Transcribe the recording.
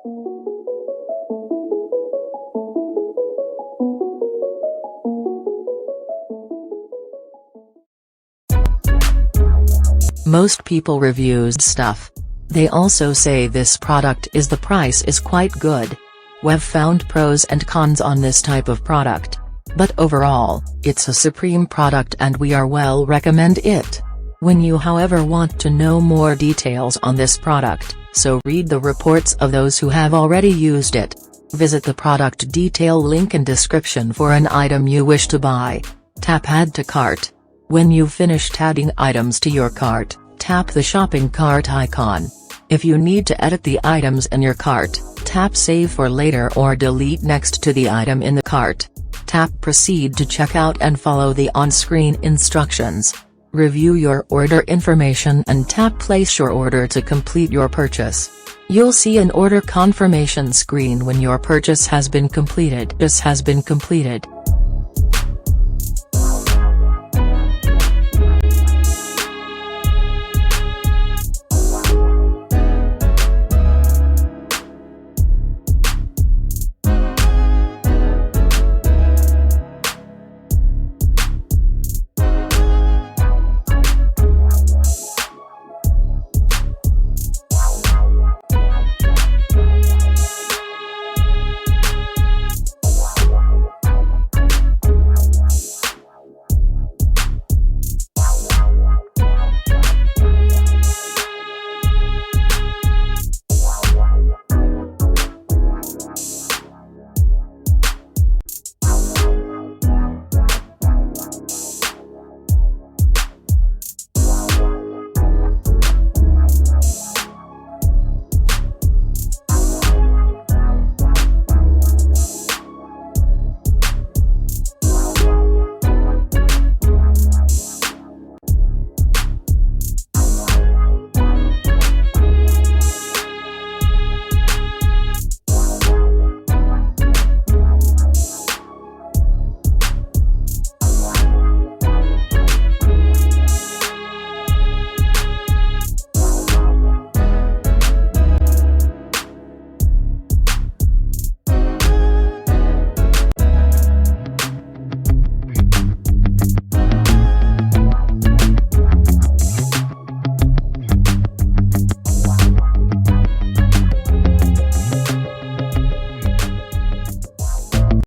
Most people reviews stuff. They also say this product is the price is quite good. We've found pros and cons on this type of product. But overall, it's a supreme product and we are well recommend it. When you however want to know more details on this product, so read the reports of those who have already used it. Visit the product detail link in description for an item you wish to buy. Tap add to cart. When you've finished adding items to your cart, tap the shopping cart icon. If you need to edit the items in your cart, tap save for later or delete next to the item in the cart. Tap proceed to checkout and follow the on-screen instructions. Review your order information and tap place your order to complete your purchase. You'll see an order confirmation screen when your purchase has been completed.